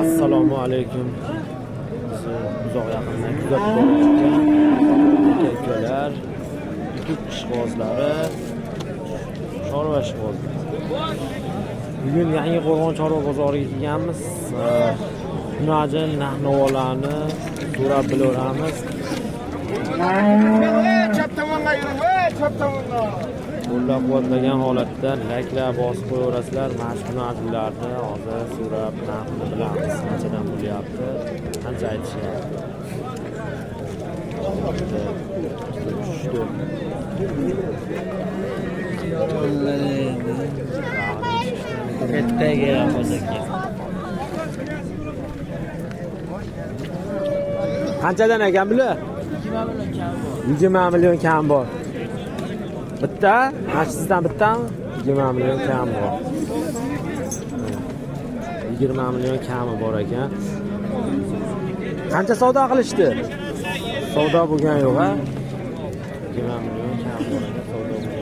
Assalomu alaykum. Uzoq yaqindan kuzatib borayotgan aka-ukalar, YouTube ishqibozlari, chorva ishqibozlari. Bugun Yangiqo'rg'on chorva bozoriga kelganmiz. Kunajin nahnovalarni so'rab bilaveramiz. Qo'llab-quvvatlagan holatda layklar bosib qo'yaverasizlar. Mana shu kunajinlarni hozir so'rab narxini bilamiz. Qanchadan bo'lyapti, qancha aytishyapti. Kattaga hozirga. Qanchadan ekan bular? 20 million kam bor. Bitta, sizdan bittami? 20 million kam bor. 20 million kami bor ekan. Qancha savdo qilishdi? Savdo bo'lgan yo'q, ha? 20 million kam bor ekan, savdo bo'lgan.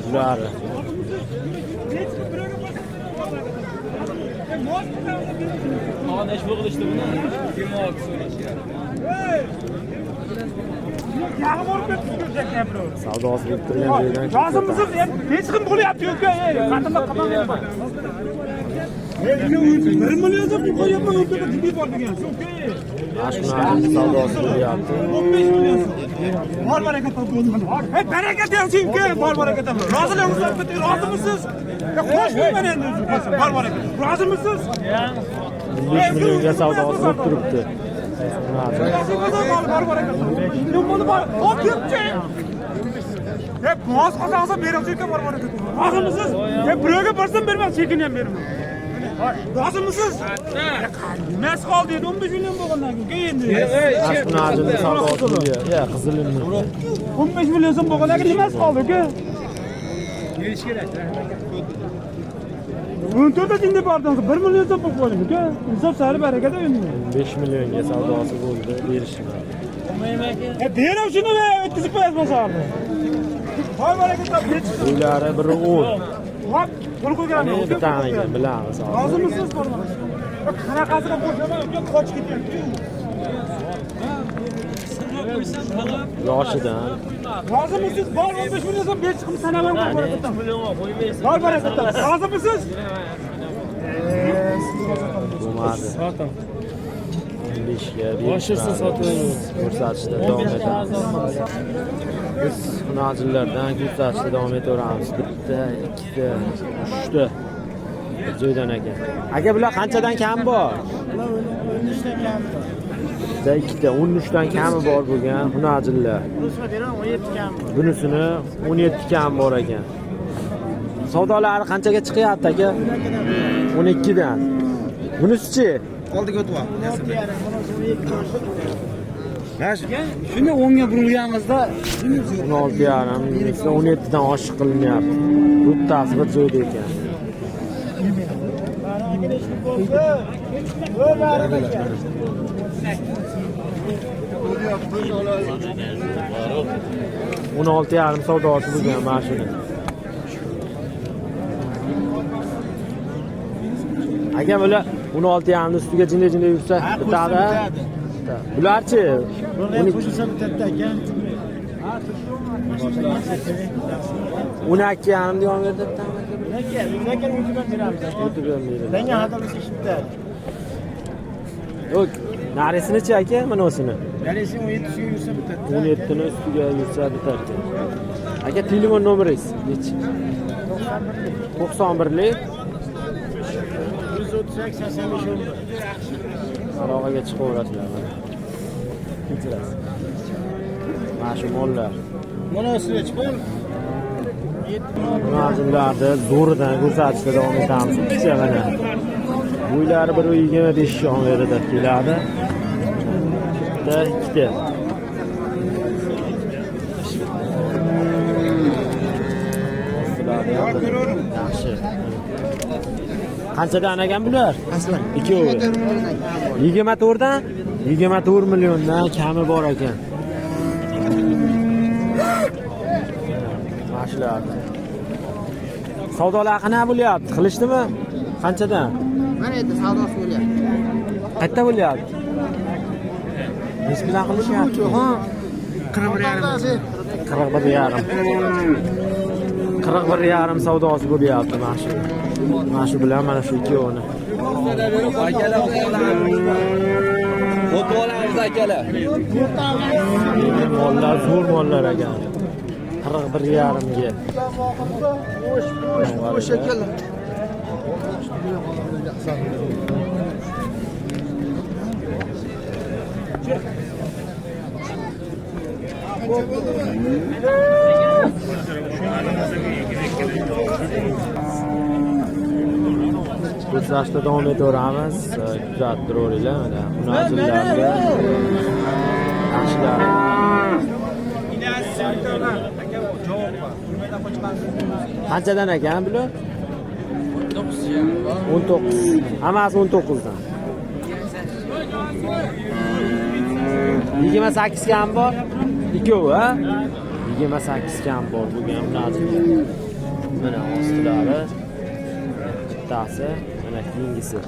Bular Neç bo'lishdi buni? 26 so'rashgan. savdosi bo'lib turgan joydan Rozimisiz? Hech kim bo'lyapti yo'q-ku. Qanday qamalmayman. 1 million deb qo'yapman, o'rtada jiddiy bor degan. mashina savdosi bo'lyapti. 15 million. Bor baraka topib. Hey, baraka deyapsiz-ku, bor baraka topib. Rozimisiz? Xo'sh bo'lmayman endi. Bor baraka. Rozimisiz? 15 millionga savdosi bo'lib turibdi. Hep boğaz kazansa beremsizlikle var var. Razı mısınız? Hep buraya barsam vermem, çekinen vermem. Razı mısınız? Mes kaldı, 15 milyon boğanlar giyindi. Aslında acılı savdosi bo'lyapti. Ya, qizilinni. 15 milyon so'm boğanlar mes kaldı ki. Geliş kerak. Öntöde dinde pardon, 1 milyon so'm boğanlar ki. İnsaf sari berekete öndü. 5 millionga savdosi bo'ldi, berishdi. Berem şunu ve ötkizip koyasmasa abi. Var bereket tabi. Uylari biri 10. Bak, bunu koygan. Bir tane bilamiz. Razı mısınız bana? Qanaqasiga qo'shaman, qochib ketyapti. Yoshidan. Razı mısınız? Bor 15 milyon so'm besh chiqim sanaman bor berekatdan. Bor berekatdan. Razı mısınız? Bo'lmadi. Sotim. 15ga boshirsa sotamiz. Ko'rsatishda davom etamiz. Biz hunajillardan ko'rsatishda davom etaveramiz. Bitta, ikkita, uchta joydan ekan. Aka, bular qanchadan kam bor? 13 dan kam. Bitta, ikkita, 13 dan kami bor bo'lgan hunajillar. Bunisini 17 kam bor ekan. Savdolari qanchaga chiqyapti aka? 12 dan. Bunisi-chi? Oldiga o'tyapti. Shuni 10 ga burganimizda 16,5, 17 dan oshiq qilinyapti. Bittasi bir joyda ekan. O'n 16,5 savdosi bo'lgan mashina. Aka, bular 16,5 ustiga jinda yursa bitadi. Bularchi? 12 Qo'shilsa bitta ekan. 12,5 degan yerda Lekin YouTube'dan beramiz. Menga hadalasa ishibdi. Yo'q, narisini-chi aka, mana o'sini. Narisi 17 ga yursa bitta. 17 ni ustiga yursa bitadi. Aka, telefon nomeringiz nechi? 91lik 138 85 11. Sarovaga chiqaverasizlar. Kechirasiz. Mana shu mollar. Mana o'sini chiqar. Hunajillarni zo'ridan ko'rsatishda davom etamiz. Ikkita mana. Bo'ylari 1.25 shon verida keladi. Bitta, ikkita. Yaxshi. Qanchadan ekan bular? Aslan. Ikkovi. 24 dan 24 milliondan kami bor ekan. Mashlar. Savdolar qanaqa bo'lyapti? Qilishdimi? Qanchadan? Mana endi savdosi bo'lyapti. Qayerda bo'lyapti? Nech bilan qilishyapti? Ha. 41,5. 41,5 savdosi bo'lyapti mana shu. Mana shu bilan mana shu ikkovini. O'tvolamiz akalar. Mollar zo'r mollar ekan. 41,5 ga. O'sha keldi. Kuzatishda davom etaveramiz. Kuzatib turaveringlar. Mana hunarchilarga yaxshilar. Qanchadan ekan bular? 19. Hammasi 19 dan. 28 ga ham bor. Ikkovi, ha? 28 ga ham bor bo'lgan bunaqasi. Mana ostilari. Bittasi, mana keyingisi.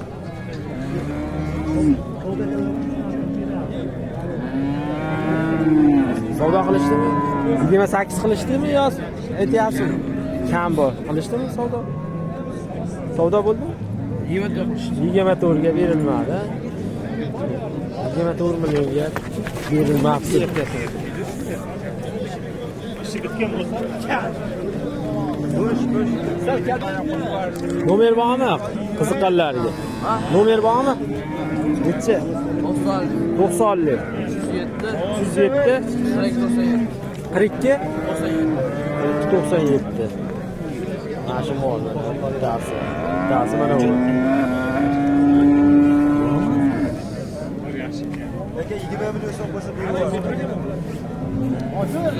Savdo qilishdimi? 28 qilishdimi yo aytyapsizmi? Kam bor. Qilishdimi savdo? Savdo bo'ldimi? 24 ga berilmadi. 24 millionga berilmabdi. Nomer bormi? Qiziqqanlarga. Nomer bormi? Necha? 90lik. 107 42 97. Mana shu mollar. Bittasi mana bu. Aka 20 million so'm bo'lsa berib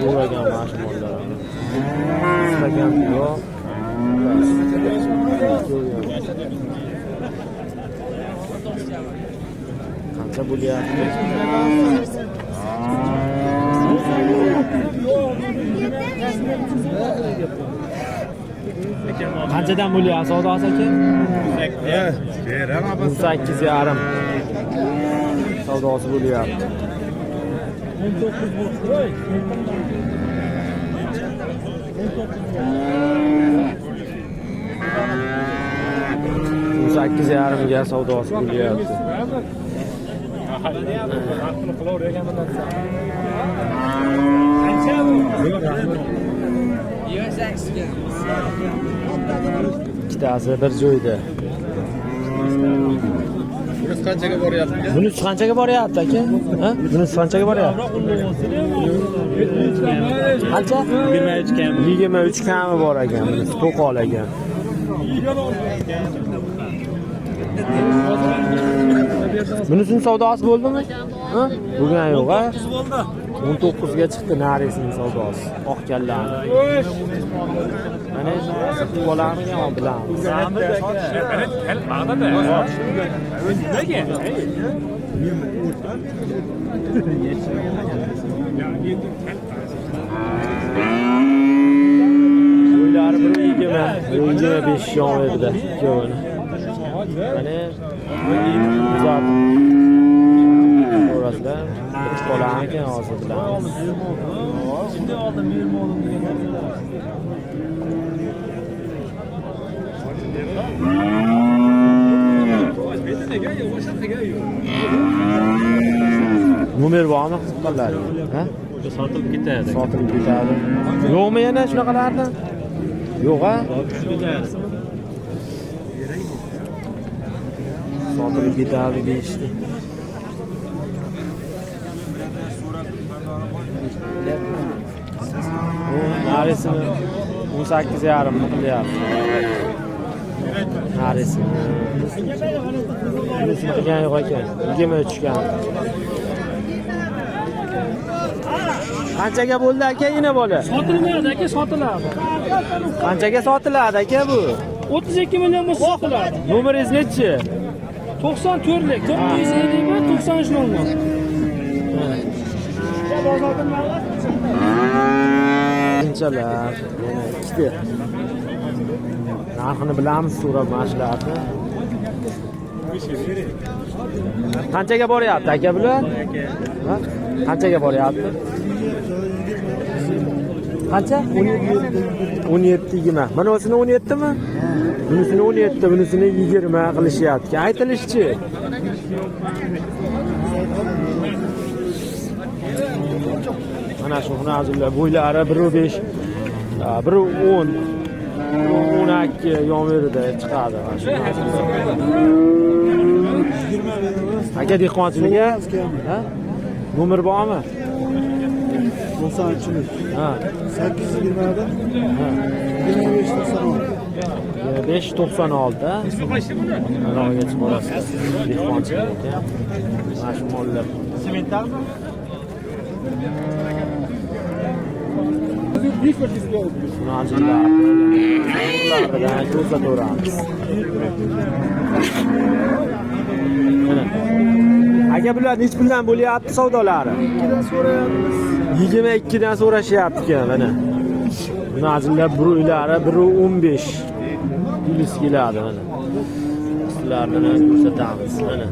Zo'ragan mana shu mollar. Istagan yo'q. Qancha bo'lyapti? Qanchadan bo'lyapti savdosi aka? 18,5 savdosi bo'lyapti. 18,5 ga savdosi bo'lyapti. Ikkitasi bir joyda. Bunisi qanchaga boryapti? Bunisi qanchaga boryapti aka? Ha? Bunisi qanchaga boryapti? Qancha? 23 kam. 23 kami bor ekan. Bunisi to'qol ekan. Bunisinin savdosi bo'ldimi? Ha? Bo'lgan yo'q, ha? 19 ga chiqdi narisining savdosi. Oq kallani. Mana sotib olamizmi, bilamiz. Bo'ylari 1.25 yon edi ikkovini. Mana uzat. Orasida bir qo'lan ekan hozir bilamiz. Şimdi oldim benim oğlum Nomer bormi qiziqqanlar? Ha? Sotilib ketadi. Sotilib ketadi. Yo'qmi yana shunaqalardan? Yo'q, ha? Sotilib ketadi deyishdi. Narisini 18,5 qilyapti. Narisini. Bunisini qilgan yo'q ekan. 23 ga. Qanchaga bo'ldi aka yine bola? Sotilmaydi aka, sotiladi. Qanchaga sotiladi aka bu? 32 million bo'lsa sotiladi. Nomeringiz nechi? 94lik, 951 93 olmaz. Qanchalar? Yana ikkita. Narxini bilamiz, so'rab mashlarni. Qanchaga boryapti aka bular? Ha? Qanchaga boryapti? Qancha? 17-20. Mana o'sini 17 mi? Bunisini 17, bunisini 20 qilishyapti. Aytilishchi. Mana shu hunazullar bo'ylari 1.5, 1.10, 1.12 yomirida chiqadi. Mana shu aka dehqonchilikka, ha? Nomer bormi? 93'lük. Ha. 820'dan. Ha. 596. Anaga chiqib olasiz. Dehqonchilik ekan. Mana shu mollar. Najillardan ko'rsataveramiz. Aka bular nech puldan bo'lyapti savdolari? 22 dan so'rashyapti mana. Najillar buruylari 1.15 plyus keladi mana. Sizlarni ko'rsatamiz mana.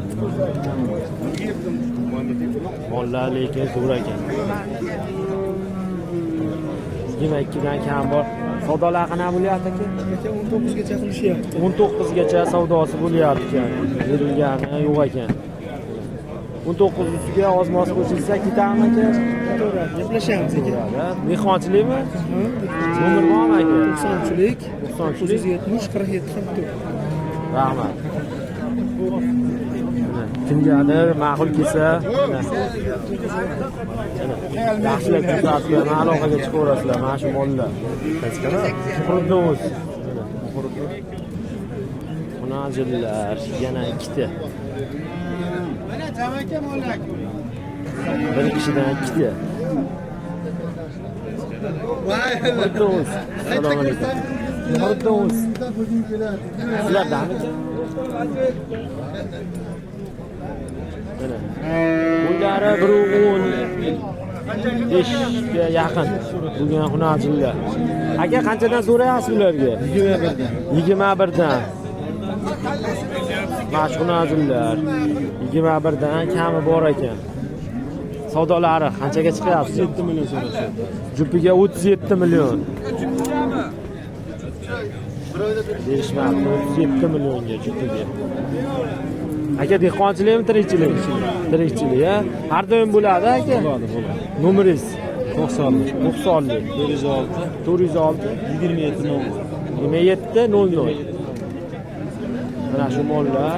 Mollar lekin zo'r ekan. 22 dan kam bor. Savdolar qana bo'lyapti aka? 19 gacha qilishyapti. 19 gacha savdosi bo'lyapti ekan. Berilgani yo'q ekan. 19 ustiga oz-moz qo'shilsa ketarmi aka? To'g'ri, gaplashamiz aka. Mehmonchilikmi? Nomer bormi aka? 90'lik. 90'lik. 970 47 44. Rahmat. Kimgadir ma'qul kelsa, yaxshilab ko'rsatib, aloqaga chiqaverasizlar. Mana shu mollar. Xuddi o'zi. Hunajillar yana ikkita. Bir kishidan ikkita. Xuddi o'zi. Assalomu alaykum. Xuddi o'zi. Sizlardanmi? Bunlari 1.10 ga yaqin. Bugun hunajillar. Aka qanchadan so'rayapsiz ularga? 21 dan. Mana shu hunajillar 21 dan kami bor ekan. Savdolari qanchaga chiqyapti? 7 million so'rashyapti. Jupiga 37 million. Berishmabdi 37 millionga jupiga. Aka dehqonchilikmi tirikchilik? Tirikchilik, ha? Har doim bo'ladi aka? Bo'ladi. Nomeringiz 90lik. 406 27 00. Mana shu mollar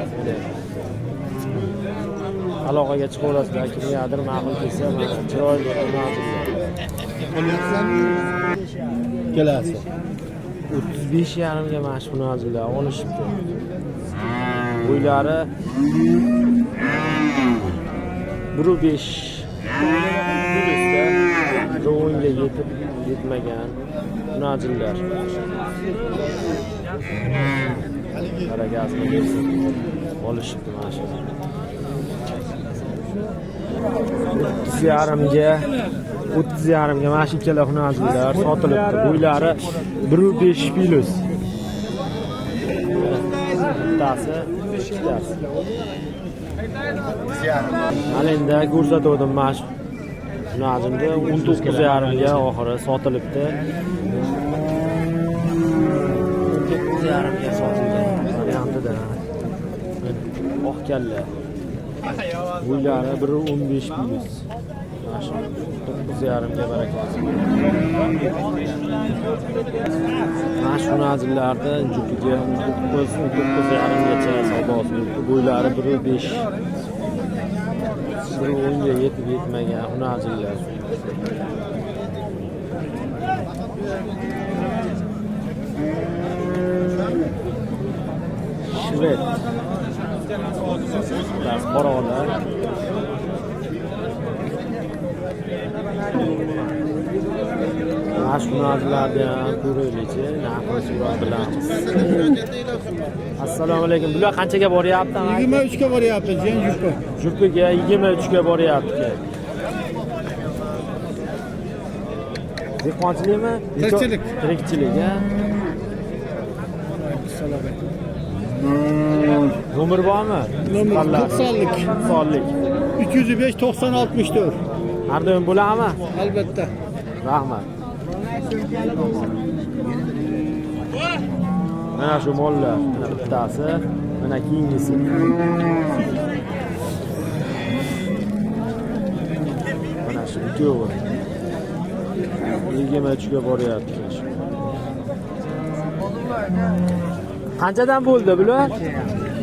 aloqaga chiqaverasizlar. Kimgadir ma'qul kelsa, mana chiroyli Kelasi. 35,5 ga mana shu hunajillar olishibdi. Bo'ylari 1.5 plyusda 1.10 ga yetmagan hunajillar. Qaragazmi bersin. Olishibdi mana shu. 30,5 ga 30,5 ga mana shu ikkala hunajillar sotilibdi. Bo'ylari 1.5 plyus. Bittasi, ikkitasi. Mana endi ko'rsatdim mana shu hunajimda 19,5 ga oxiri sotilibdi. 19,5 ga sotilgan variantida. Oq kalla. Bo'ylari 1.15 plyus. Mana shu 9,5 ga barakasi. Mana shu hunajillarda jupiga 9,5 gacha savdosi. Bo'ylari 1.5 1.10 ga yetmagan hunajillar. Shvet. Dars qorovlar. Mana shu hunajillarni ham ko'raylikchi, narxini so'rab bilamiz. Assalomu alaykum. Bular qanchaga boryapti? 23 ga boryapti, jen jupi. Jupiga 23 ga boryapti. Dehqonchilikmi? Tirikchilik. Tirikchilik, ha? Nomer bormi? Nomer 90'lik. 90'lik. 205 90 64. Har doim bo'ladimi? Albatta. Rahmat. Mana shu mollar, mana bittasi, mana keyingisi. Mana shu ikkovi. 23 ga boryapti. Qanchadan bo'ldi bular?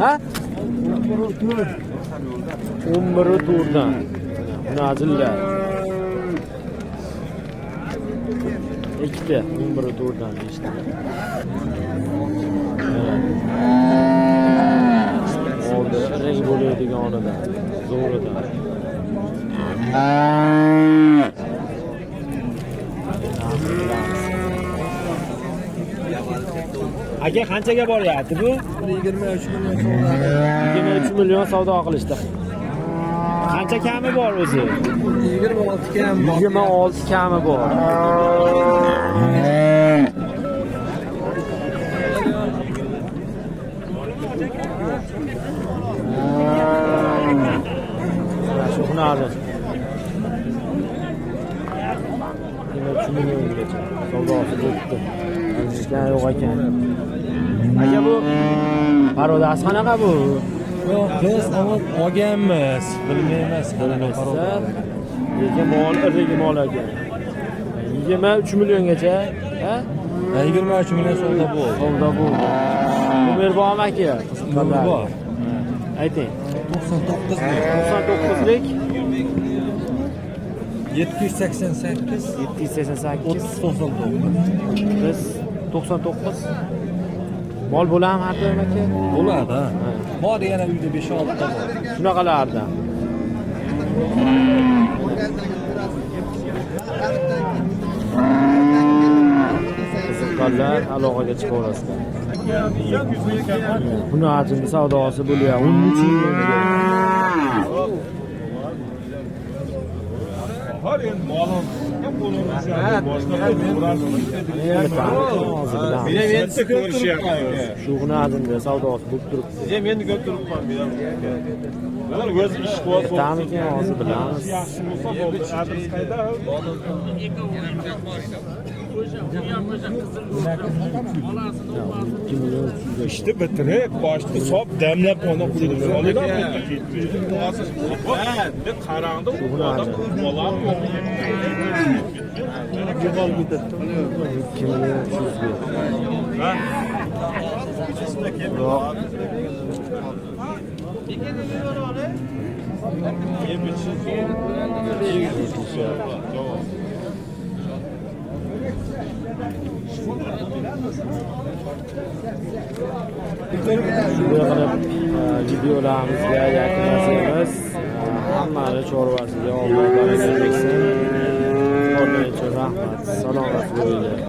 Ha? 11 turdan. Buni azillar. Ikkita 11 turdan işte. Oldu, renk bo'ladigan onadan, zo'ridan. Aka qanchaga boryapti bu? 23 million. 23 million savdo qilishdi. Qancha kami bor o'zi? 26 kam. 26 kami bor. Shu xunarli. 23 milliongacha savdosi bo'libdi. Hech yo'q ekan. Aka bu parodas qanaqa bu? Yo'q, biz olganmiz, bilmaymiz. Lekin mol irrigi mol ekan. 23 milliongacha, ha? 23 million so'mda bu. Savdo bo'ldi. Nomer bormi aka? Nomer bor. Ayting. 99 99lik 788 788 99. biz 99 mol bo'ladimi har doim aka? Bo'ladi. Bor yana uyda 5-6 ta bor. Shunaqalardan. Qiziqqanlar aloqaga chiqaverasizlar. Buni hajmi savdosi bo'lyapti 13 millionga. Har endi ma'lum. Shug'ni hajmda savdosi bo'lib turibdi. Endi ko'p turibman men. Bular o'zi ish qilyapti. Tamikin hozir bilamiz. Yaxshi bo'lsa bo'ldi. Adres qayda? İşte bitirib, boshni sop damlab ona qo'ydi. Ne qarangda odam bolam yo'q. Yo'qol ketdi. 2 million 300 ga. Ha? Shunday qilib videolarimizga yakunlaymiz. Hammani chorvasiga Alloh baraka bersin. Rahmat. Salomat bo'linglar.